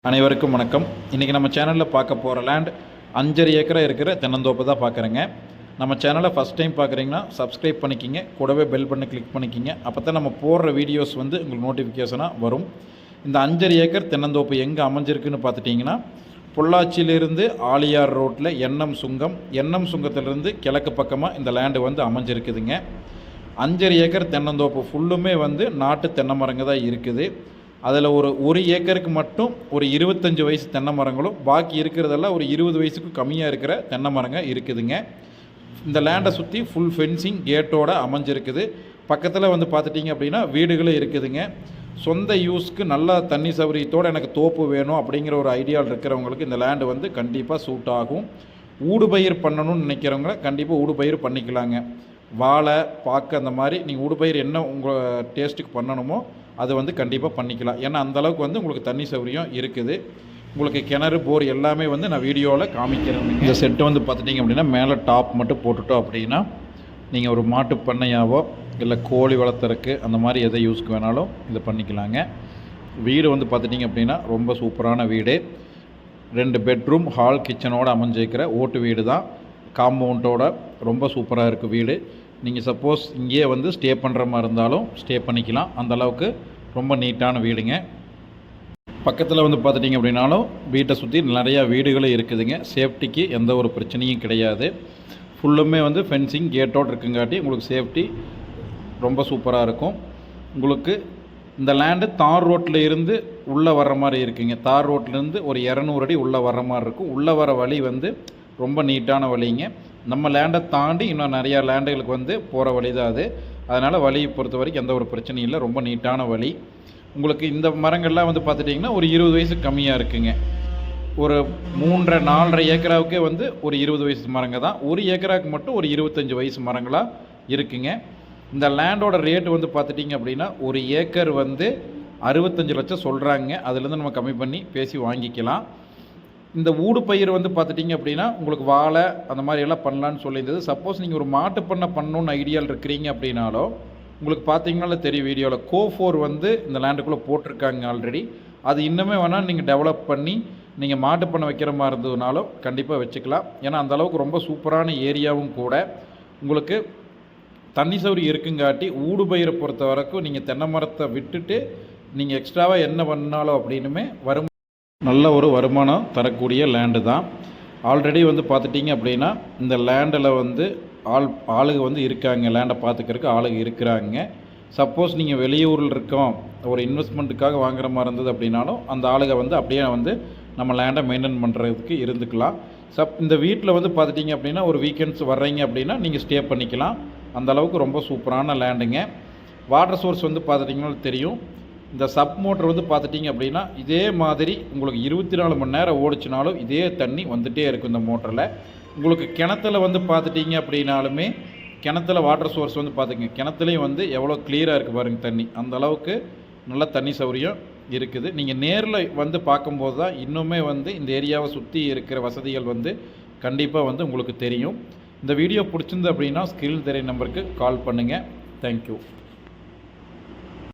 அனைவருக்கும் வணக்கம். இன்றைக்கி நம்ம சேனலில் பார்க்க போகிற லேண்ட் 5.5 ஏக்கராக இருக்கிற தென்னந்தோப்பு தான் பார்க்குறேங்க. நம்ம சேனலை ஃபஸ்ட் டைம் பார்க்குறீங்கன்னா சப்ஸ்கிரைப் பண்ணிக்கிங்க, கூடவே பெல் பண்ணி கிளிக் பண்ணிக்கிங்க. அப்போ தான் நம்ம போடுற வீடியோஸ் உங்களுக்கு நோட்டிஃபிகேஷனாக வரும். இந்த 5.5 ஏக்கர் தென்னந்தோப்பு எங்கே அமைஞ்சிருக்குன்னு பார்த்துட்டிங்கன்னா, பொள்ளாச்சியிலிருந்து ஆலியார் ரோட்டில் என்எம் சுங்கத்திலிருந்து கிழக்கு பக்கமாக இந்த லேண்டு அமைஞ்சிருக்குதுங்க. 5.5 ஏக்கர் தென்னந்தோப்பு ஃபுல்லுமே நாட்டு தென்னை மரங்க தான் இருக்குது. அதில் ஒரு ஏக்கருக்கு மட்டும் ஒரு 25 வயசு தென்னை மரங்களும், பாக்கி இருக்கிறதெல்லாம் ஒரு 20 வயசுக்கு கம்மியாக இருக்கிற தென்னை மரங்க இருக்குதுங்க. இந்த லேண்டை சுற்றி ஃபுல் ஃபென்சிங் கேட்டோடு அமைஞ்சிருக்குது. பக்கத்தில் பார்த்துட்டிங்க அப்படின்னா வீடுகளும் இருக்குதுங்க. சொந்த யூஸ்க்கு நல்லா தண்ணி சௌகரியத்தோடு எனக்கு தோப்பு வேணும் அப்படிங்கிற ஒரு ஐடியாவில் இருக்கிறவங்களுக்கு இந்த லேண்டு கண்டிப்பாக சூட் ஆகும். ஊடுபயிர் பண்ணணும்னு நினைக்கிறவங்க கண்டிப்பாக ஊடுபயிர் பண்ணிக்கலாங்க. வாழை, பாக்கு அந்த மாதிரி நீங்கள் ஊடுபயிர் என்ன உங்கள் டேஸ்ட்டுக்கு பண்ணணுமோ அது கண்டிப்பாக பண்ணிக்கலாம். ஏன்னா அந்தளவுக்கு உங்களுக்கு தண்ணி சௌகரியம் இருக்குது. உங்களுக்கு கிணறு, போர் எல்லாமே நான் வீடியோவில் காமிக்கிறேன். இந்த செட்டு பார்த்துட்டிங்க அப்படின்னா மேலே டாப் மட்டும் போட்டுட்டோம் அப்படின்னா நீங்கள் ஒரு மாட்டு பண்ணையாவோ இல்லை கோழி வளர்த்துறக்கு அந்த மாதிரி எதை யூஸ்க்கு வேணாலும் இதை பண்ணிக்கலாங்க. வீடு பார்த்துட்டிங்க அப்படின்னா ரொம்ப சூப்பரான வீடு. 2 பெட்ரூம், ஹால், கிச்சனோடு அமைஞ்சிருக்கிற ஓட்டு வீடு தான். காம்பவுண்டோட ரொம்ப சூப்பராக இருக்குது வீடு. நீங்கள் சப்போஸ் இங்கேயே ஸ்டே பண்ணுற மாதிரி இருந்தாலும் ஸ்டே பண்ணிக்கலாம். அந்தளவுக்கு ரொம்ப நீட்டான வீடுங்க. பக்கத்தில் பார்த்துட்டிங்க அப்படின்னாலும் வீட்டை சுற்றி நிறையா வீடுகளும் இருக்குதுங்க. சேஃப்டிக்கு எந்த ஒரு பிரச்சனையும் கிடையாது. ஃபுல்லுமே ஃபென்சிங் கேட்டோடு இருக்குங்காட்டி உங்களுக்கு சேஃப்டி ரொம்ப சூப்பராக இருக்கும். உங்களுக்கு இந்த லேண்டு தார் ரோட்டில் இருந்து உள்ளே வர்ற மாதிரி இருக்குங்க. தார் ரோட்லேருந்து ஒரு 200 அடி உள்ளே வர்ற மாதிரி இருக்கும். உள்ளே வர வழி ரொம்ப நீட்டான வழிங்க. நம்ம லேண்டை தாண்டி இன்னும் நிறையா லேண்டுகளுக்கு போகிற வழி தான் அது. அதனால் வழியை பொறுத்த வரைக்கும் எந்த ஒரு பிரச்சனையும் இல்லை. ரொம்ப நீட்டான வழி. உங்களுக்கு இந்த மரங்கள்லாம் பார்த்துட்டிங்கன்னா ஒரு 20 வயசுக்கு கம்மியாக இருக்குங்க. ஒரு 3.5-4.5 ஏக்கராவுக்கே ஒரு 20 வயசு மரங்க தான். ஒரு ஏக்கராவுக்கு மட்டும் ஒரு 25 வயசு மரங்களாக இருக்குங்க. இந்த லேண்டோட ரேட்டு பார்த்துட்டிங்க அப்படின்னா ஒரு ஏக்கர் 65 லட்சம் சொல்கிறாங்க. அதுலேருந்து நம்ம கம்மி பண்ணி பேசி வாங்கிக்கலாம். இந்த ஊடு பயிர் பார்த்துட்டிங்க அப்படின்னா உங்களுக்கு வாழை அந்த மாதிரி எல்லாம் பண்ணலான்னு சொல்லியிருந்தது. சப்போஸ் நீங்கள் ஒரு மாட்டு பண்ணை பண்ணணுன்னு ஐடியாவில் இருக்கிறீங்க அப்படின்னாலும் உங்களுக்கு பார்த்தீங்கன்னா தெரியும், வீடியோவில் கோஃபோர் இந்த லேண்டுக்குள்ளே போட்டிருக்காங்க ஆல்ரெடி. அது இன்னுமே வேணால் நீங்கள் டெவலப் பண்ணி நீங்கள் மாட்டு பண்ணை வைக்கிற மாதிரி இருந்ததுனாலும் கண்டிப்பாக வச்சுக்கலாம். ஏன்னா அந்தளவுக்கு ரொம்ப சூப்பரான ஏரியாவும் கூட. உங்களுக்கு தண்ணி சௌகரியம் இருக்குங்காட்டி ஊடு பயிரை பொறுத்த வரைக்கும் நீங்கள் தென்னை மரத்தை விட்டுட்டு நீங்கள் எக்ஸ்ட்ராவாக என்ன பண்ணாலும் அப்படின்னுமே நல்ல ஒரு வருமானம் தரக்கூடிய லேண்டு தான். ஆல்ரெடி பார்த்துட்டிங்க அப்படின்னா இந்த லேண்டில் ஆளுங்க இருக்காங்க. லேண்டை பார்த்துக்கிறதுக்கு ஆளுங்க இருக்கிறாங்க. சப்போஸ் நீங்கள் வெளியூரில் இருக்கோம், ஒரு இன்வெஸ்ட்மெண்ட்டுக்காக வாங்குற மாதிரி இருந்தது அப்படின்னாலும் அந்த ஆளுங்க அப்படியே நம்ம லேண்டை மெயின்டைன் பண்ணுறதுக்கு இருந்துக்கலாம். இந்த வீட்டில் பார்த்துட்டிங்க அப்படின்னா ஒரு வீக்கெண்ட்ஸ் வர்றீங்க அப்படின்னா நீங்கள் ஸ்டே பண்ணிக்கலாம். அந்தளவுக்கு ரொம்ப சூப்பரான லேண்டுங்க. வாட்டர் சோர்ஸ் பார்த்துட்டிங்கன்னா தெரியும். இந்த சப் மோட்டர் பார்த்துட்டிங்க அப்படின்னா இதே மாதிரி உங்களுக்கு 24 மணி நேரம் ஓடிச்சினாலும் இதே தண்ணி வந்துகிட்டே இருக்கும். இந்த மோட்டரில் உங்களுக்கு கிணத்துல பார்த்துட்டிங்க அப்படின்னாலுமே கிணத்துல வாட்டர் சோர்ஸ் பார்த்துங்க, கிணத்துலேயும் எவ்வளோ கிளியராக இருக்குது பாருங்கள் தண்ணி. அந்த அளவுக்கு நல்ல தண்ணி சௌகரியம் இருக்குது. நீங்கள் நேரில் பார்க்கும்போது தான் இன்னுமே இந்த ஏரியாவை சுற்றி இருக்கிற வசதிகள் கண்டிப்பாக உங்களுக்கு தெரியும். இந்த வீடியோ பிடிச்சிருந்து அப்படின்னா ஸ்கிரீன் தெரிய நம்பருக்கு கால் பண்ணுங்கள். தேங்க்யூ.